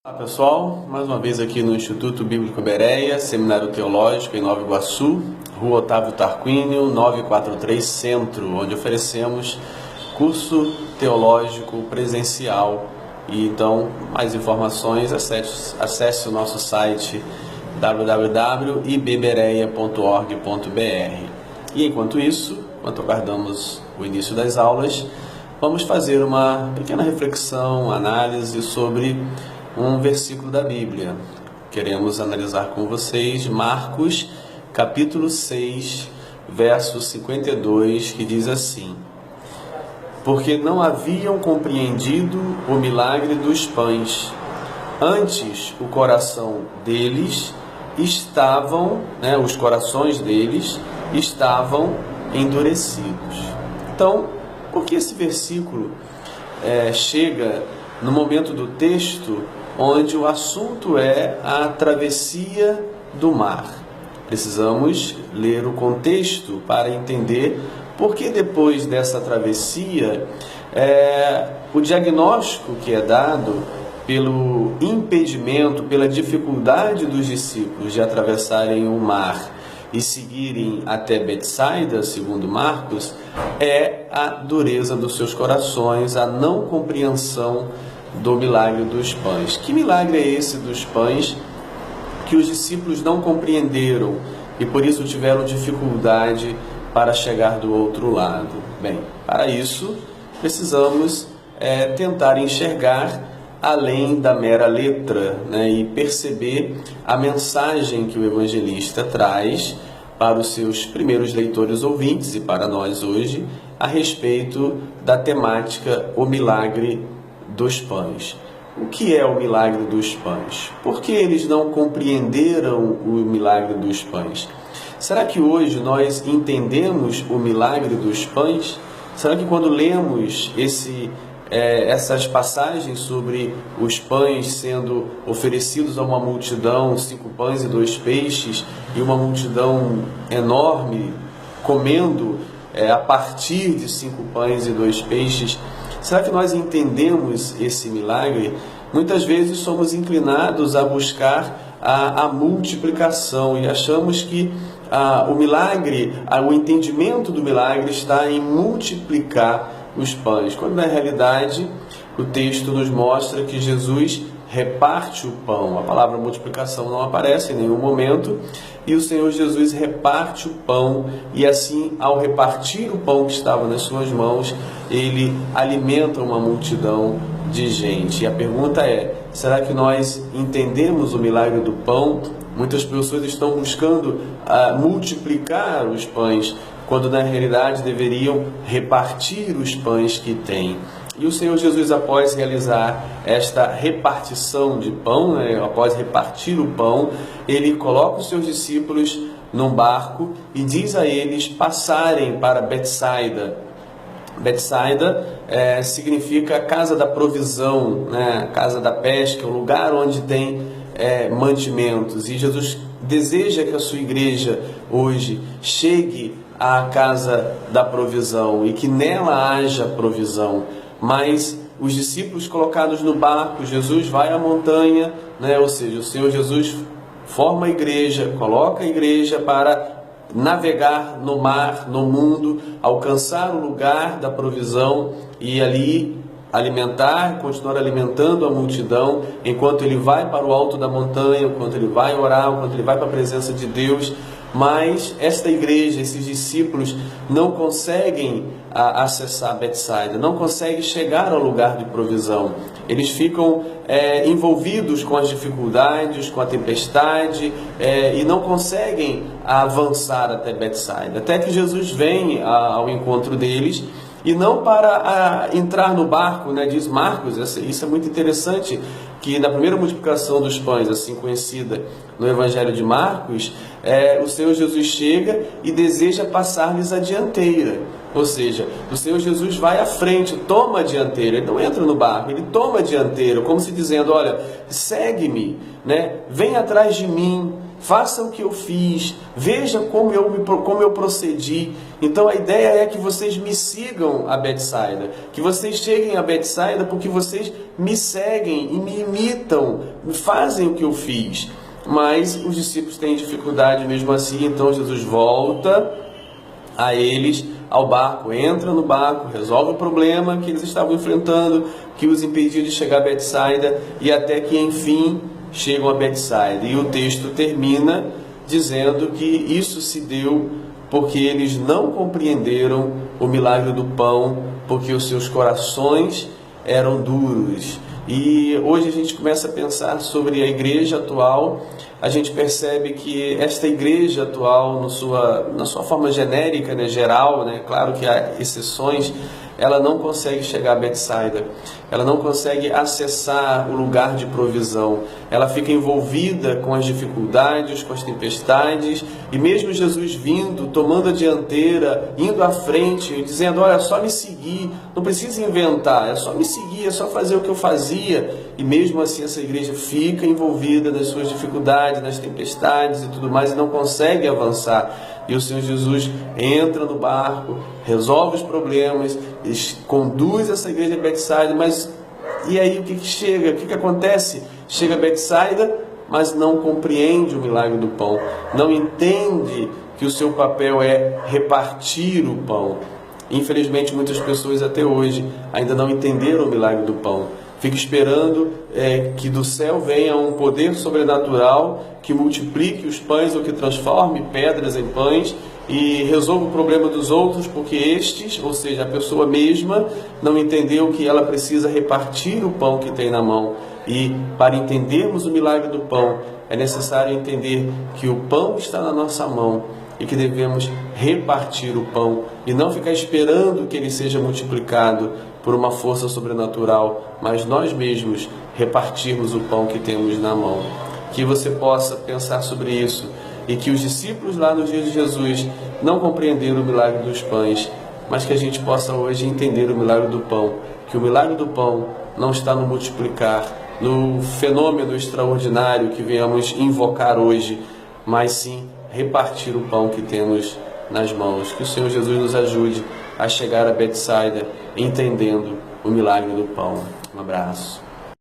Olá pessoal, mais uma vez aqui no Instituto Bíblico Bereia, Seminário Teológico em Nova Iguaçu, Rua Otávio Tarquínio, 943 Centro, onde oferecemos curso teológico presencial. E então, mais informações, acesse o nosso site www.ibbereia.org.br. E enquanto isso, enquanto aguardamos o início das aulas, vamos fazer uma pequena reflexão, análise sobre um versículo da Bíblia. Queremos analisar com vocês Marcos, capítulo 6, verso 52, que diz assim: porque não haviam compreendido o milagre dos pães, antes o coração deles estavam, os corações deles estavam endurecidos. Então, por que esse versículo chega no momento do texto onde o assunto é a travessia do mar? Precisamos ler o contexto para entender por que depois dessa travessia o diagnóstico que é dado pelo impedimento, pela dificuldade dos discípulos de atravessarem o mar e seguirem até Betsaida, segundo Marcos, é a dureza dos seus corações, a não compreensão do milagre dos pães. Que milagre é esse dos pães que os discípulos não compreenderam e por isso tiveram dificuldade para chegar do outro lado? Bem, para isso precisamos tentar enxergar além da mera letra, e perceber a mensagem que o evangelista traz para os seus primeiros leitores ouvintes e para nós hoje a respeito da temática o milagre dos pães. O que é o milagre dos pães? Por que eles não compreenderam o milagre dos pães? Será que hoje nós entendemos o milagre dos pães? Será que quando lemos essas passagens sobre os pães sendo oferecidos a uma multidão, 5 pães e 2 peixes, e uma multidão enorme comendo a partir de 5 pães e 2 peixes, será que nós entendemos esse milagre? Muitas vezes somos inclinados a buscar a multiplicação e achamos que o milagre, o entendimento do milagre está em multiplicar os pães, quando na realidade o texto nos mostra que Jesus reparte o pão. A palavra multiplicação não aparece em nenhum momento e o Senhor Jesus reparte o pão e assim, ao repartir o pão que estava nas suas mãos, ele alimenta uma multidão de gente. E a pergunta é: será que nós entendemos o milagre do pão? Muitas pessoas estão buscando multiplicar os pães, quando na realidade deveriam repartir os pães que têm. E o Senhor Jesus, após realizar esta repartição de pão, após repartir o pão, ele coloca os seus discípulos num barco e diz a eles passarem para Betsaida. Betsaida significa casa da provisão, casa da pesca, o lugar onde tem mantimentos. E Jesus deseja que a sua igreja hoje chegue à casa da provisão e que nela haja provisão. Mas os discípulos colocados no barco, Jesus vai à montanha, ou seja, o Senhor Jesus forma a igreja, coloca a igreja para navegar no mar, no mundo, alcançar o lugar da provisão e ali continuar alimentando a multidão, enquanto ele vai para o alto da montanha, enquanto ele vai orar, enquanto ele vai para a presença de Deus. Mas esta igreja, esses discípulos não conseguem acessar Betsaida, não conseguem chegar ao lugar de provisão. Eles ficam envolvidos com as dificuldades, com a tempestade e não conseguem avançar até Betsaida. Até que Jesus vem ao encontro deles e não para entrar no barco, diz Marcos. Isso é muito interessante, que na primeira multiplicação dos pães, assim conhecida no Evangelho de Marcos, o Senhor Jesus chega e deseja passar-lhes a dianteira. Ou seja, o Senhor Jesus vai à frente, toma a dianteira. Ele não entra no barco, ele toma a dianteira, como se dizendo: olha, segue-me, vem atrás de mim. faça o que eu fiz, veja como eu procedi. Então a ideia é que vocês me sigam a Betsaida, que vocês cheguem a Betsaida porque vocês me seguem e me imitam, fazem o que eu fiz. Mas os discípulos têm dificuldade mesmo assim, então Jesus volta a eles ao barco, entra no barco, resolve o problema que eles estavam enfrentando, que os impedia de chegar a Betsaida, e até que enfim chegam a Betsaida. E o texto termina dizendo que isso se deu porque eles não compreenderam o milagre do pão, porque os seus corações eram duros. E hoje a gente começa a pensar sobre a igreja atual. A gente percebe que esta igreja atual, na sua forma genérica, né, geral, né, claro que há exceções, ela não consegue chegar a Betsaida, ela não consegue acessar o lugar de provisão, ela fica envolvida com as dificuldades, com as tempestades, e mesmo Jesus vindo, tomando a dianteira, indo à frente, dizendo, olha, é só me seguir, não precisa inventar, é só me seguir, é só fazer o que eu fazia, e mesmo assim essa igreja fica envolvida nas suas dificuldades, nas tempestades e tudo mais, e não consegue avançar. E o Senhor Jesus entra no barco, resolve os problemas, conduz essa igreja a Betsaida, mas e aí o que chega? O que acontece? Chega a Betsaida, mas não compreende o milagre do pão, não entende que o seu papel é repartir o pão. Infelizmente muitas pessoas até hoje ainda não entenderam o milagre do pão. Fica esperando que do céu venha um poder sobrenatural que multiplique os pães ou que transforme pedras em pães e resolva o problema dos outros, porque estes, ou seja, a pessoa mesma, não entendeu que ela precisa repartir o pão que tem na mão. E para entendermos o milagre do pão, é necessário entender que o pão está na nossa mão e que devemos repartir o pão e não ficar esperando que ele seja multiplicado por uma força sobrenatural, mas nós mesmos repartirmos o pão que temos na mão. Que você possa pensar sobre isso e que os discípulos lá nos dias de Jesus não compreenderam o milagre dos pães, mas que a gente possa hoje entender o milagre do pão, que o milagre do pão não está no multiplicar, no fenômeno extraordinário que venhamos invocar hoje, mas sim repartir o pão que temos nas mãos. Que o Senhor Jesus nos ajude a chegar a Betsaida entendendo o milagre do pão. Um abraço.